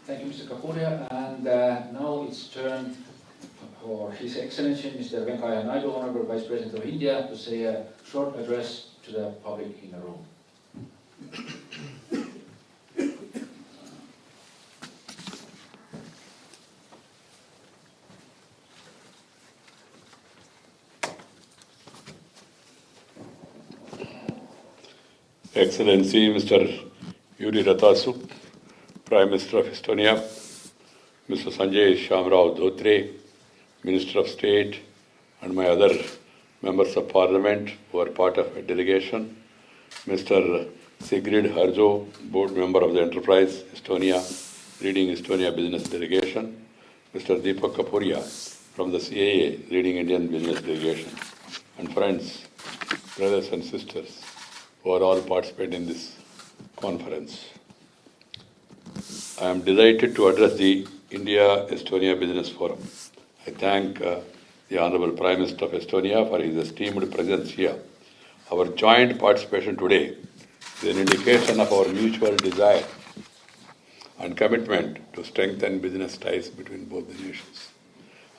Thank you, Mr. Kapuria. And now it's turn for His Excellency Mr. Venkaiah Naidu, Honorable Vice President of India, to say a short address to the public in the room. Excellency Mr. Yuri Ratasu, Prime Minister of Estonia, Mr. Sanjay Shamrao Dhotre, Minister of State, and my other members of Parliament who are part of a delegation, Mr. Sigrid Harjo, Board Member of the Enterprise Estonia, leading Estonia Business Delegation, Mr. Deepak Kapuria from the CAA, leading Indian Business Delegation, and friends, brothers and sisters who are all participating in this conference. I am delighted to address the India-Estonia Business Forum. I thank the Honorable Prime Minister of Estonia for his esteemed presence here. Our joint participation today is an indication of our mutual desire and commitment to strengthen business ties between both the nations.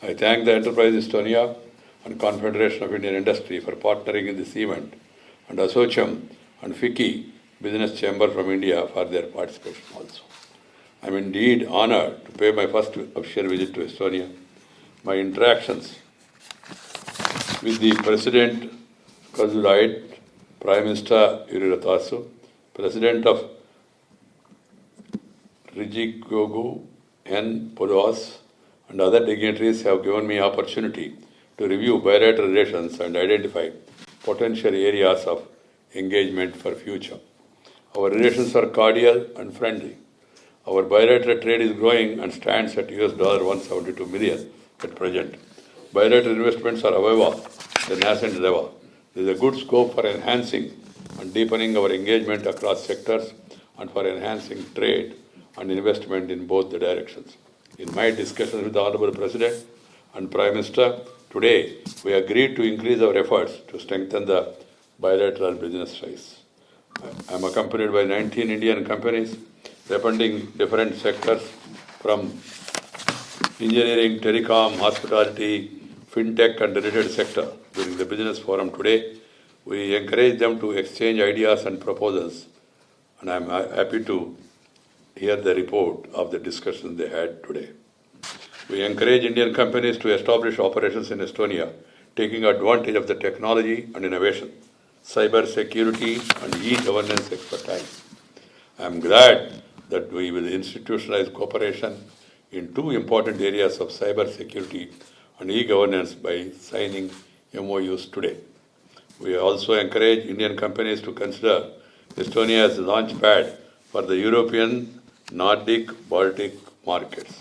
I thank the Enterprise Estonia and Confederation of Indian Industry for partnering in this event, and Assocham and FICCI Business Chamber from India for their participation also. I am indeed honored to pay my first official visit to Estonia. My interactions with the President Kazurait, Prime Minister Yuri Ratasu, President of Rijikogu N. Podos, and other dignitaries have given me opportunity to review bilateral relations and identify potential areas of engagement for future. Our relations are cordial and friendly. Our bilateral trade is growing and stands at $172 million at present. Bilateral investments are, however, at a nascent level. There is a good scope for enhancing and deepening our engagement across sectors and for enhancing trade and investment in both the directions. In my discussions with the Honorable President and Prime Minister, today we agreed to increase our efforts to strengthen the bilateral business ties. I am accompanied by 19 Indian companies representing different sectors from engineering, telecom, hospitality, fintech and related sector. During the business forum today, we encourage them to exchange ideas and proposals, and I am happy to hear the report of the discussion they had today. We encourage Indian companies to establish operations in Estonia, taking advantage of the technology and innovation, cyber security and e-governance expertise. I am glad that we will institutionalize cooperation in two important areas of cyber security and e-governance by signing MOUs today. We also encourage Indian companies to consider Estonia as a launch pad for the European, Nordic, Baltic markets.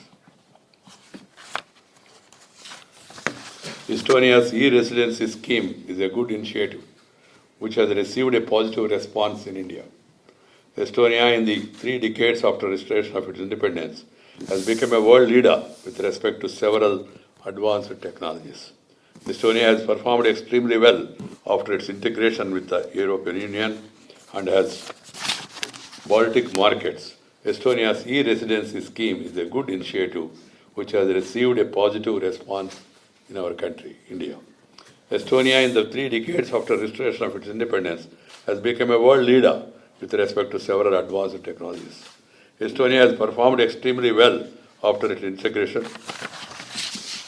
Estonia's e-residency scheme is a good initiative which has received a positive response in India. Estonia, in the 3 decades after restoration of its independence, has become a world leader with respect to several advanced technologies. Estonia has performed extremely well after its integration with the European Union and has Baltic markets. Estonia's e-residency scheme is a good initiative which has received a positive response in our country, India. Estonia, in the 3 decades after restoration of its independence, has become a world leader with respect to several advanced technologies. Estonia has performed extremely well after its integration.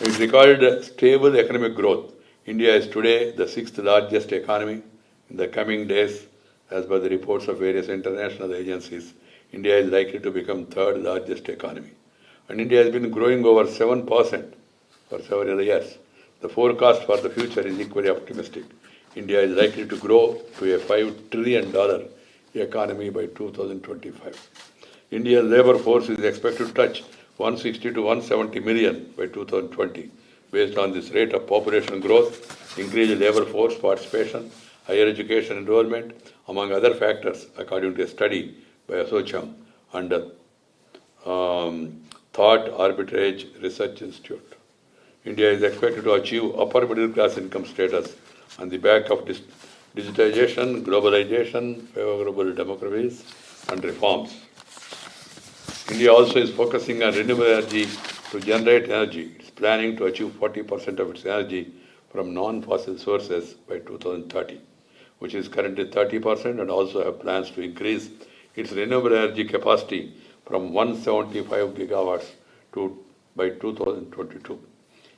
It recorded stable economic growth. India is today the 6th largest economy. In the coming days, as per the reports of various international agencies, India is likely to become 3rd largest economy. And India has been growing over 7% for several years. The forecast for the future is equally optimistic. India is likely to grow to a $5 trillion economy by 2025. India's labor force is expected to touch 160 to 170 million by 2020. Based on this rate of population growth, increased labor force participation, higher education enrollment, among other factors, according to a study by Assocham and Thought Arbitrage Research Institute. India is expected to achieve upper middle class income status on the back of digitization, globalization, favorable demographies, and reforms. India also is focusing on renewable energy to generate energy. It's planning to achieve 40% of its energy from non-fossil sources by 2030, which is currently 30%, and also have plans to increase its renewable energy capacity from 175 gigawatts by 2022.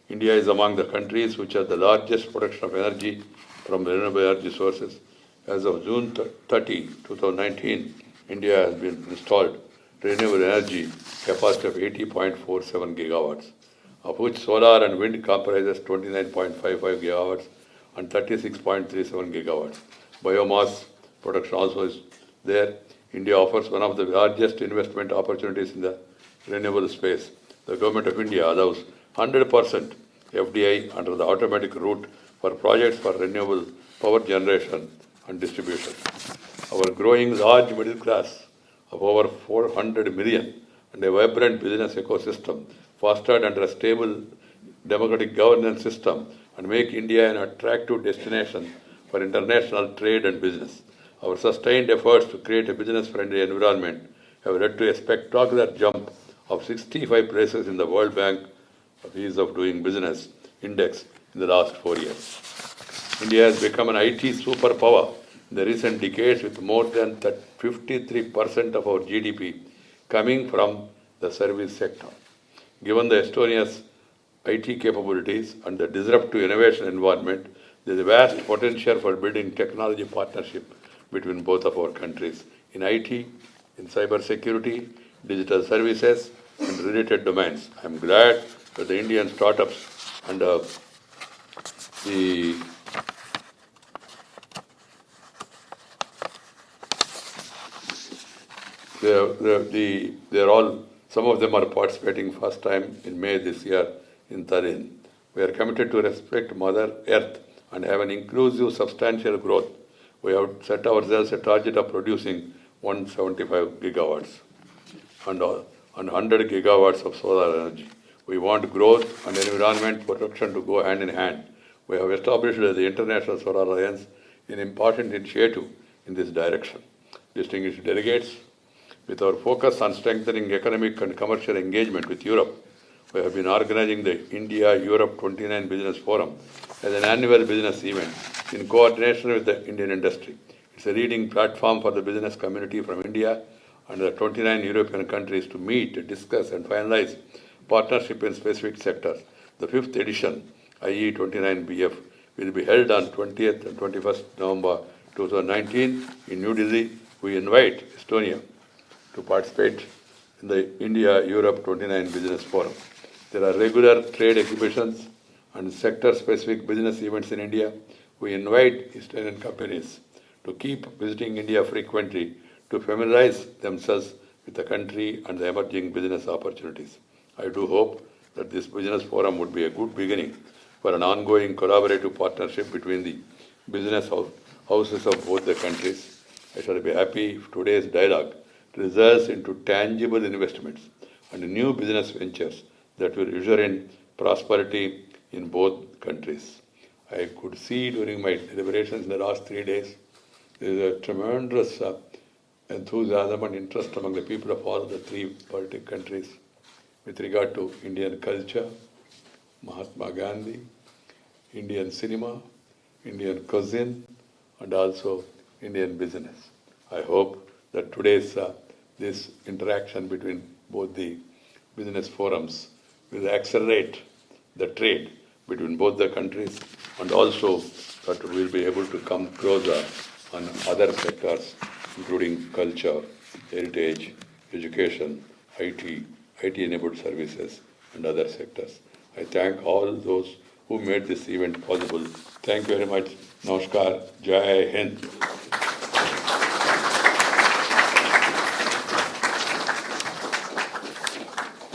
India is among the countries which have the largest production of energy from renewable energy sources. As of June 30, 2019, India has been installed renewable energy capacity of 80.47 gigawatts, of which solar and wind comprises 29.55 gigawatts and 36.37 gigawatts. Biomass production also is there. India offers one of the largest investment opportunities in the renewable space. The Government of India allows 100% FDI under the automatic route for projects for renewable power generation and distribution. Our growing large middle class of over 400 million and a vibrant business ecosystem fostered under a stable democratic governance system and make India an attractive destination for international trade and business. Our sustained efforts to create a business-friendly environment have led to a spectacular jump of 65 places in the World Bank Ease of Doing Business Index in the last 4 years. India has become an IT superpower in the recent decades, with more than 53% of our GDP coming from the service sector. Given the Estonia's IT capabilities and the disruptive innovation environment, there is a vast potential for building technology partnership between both of our countries in IT, in cyber security, digital services, and related domains. I am glad that the Indian startups and some of them are participating first time in May this year in Tallinn. We are committed to respect Mother Earth and have an inclusive, substantial growth. We have set ourselves a target of producing 175 gigawatts and 100 gigawatts of solar energy. We want growth and environment protection to go hand in hand. We have established the International Solar Alliance, an important initiative in this direction. Distinguished delegates, with our focus on strengthening economic and commercial engagement with Europe, we have been organizing the India-Europe 29 Business Forum as an annual business event in coordination with the Indian industry. It's a leading platform for the business community from India and the 29 European countries to meet, discuss, and finalize partnership in specific sectors. The 5th edition, IE29BF, will be held on 20th and 21st November 2019 in New Delhi. We invite Estonia to participate in the India-Europe 29 Business Forum. There are regular trade exhibitions and sector-specific business events in India. We invite Estonian companies to keep visiting India frequently to familiarize themselves with the country and the emerging business opportunities. I do hope that this business forum would be a good beginning for an ongoing collaborative partnership between the business houses of both the countries. I shall be happy if today's dialogue results into tangible investments and new business ventures that will usher in prosperity in both countries. I could see during my deliberations in the last 3 days, there is a tremendous enthusiasm and interest among the people of all the 3 Baltic countries with regard to Indian culture, Mahatma Gandhi, Indian cinema, Indian cuisine, and also Indian business. I hope that today's this interaction between both the business forums will accelerate the trade between both the countries, and also that we will be able to come closer on other sectors, including culture, heritage, education, IT-enabled services, and other sectors. I thank all those who made this event possible. Thank you very much. Namaskar. Jai Hind.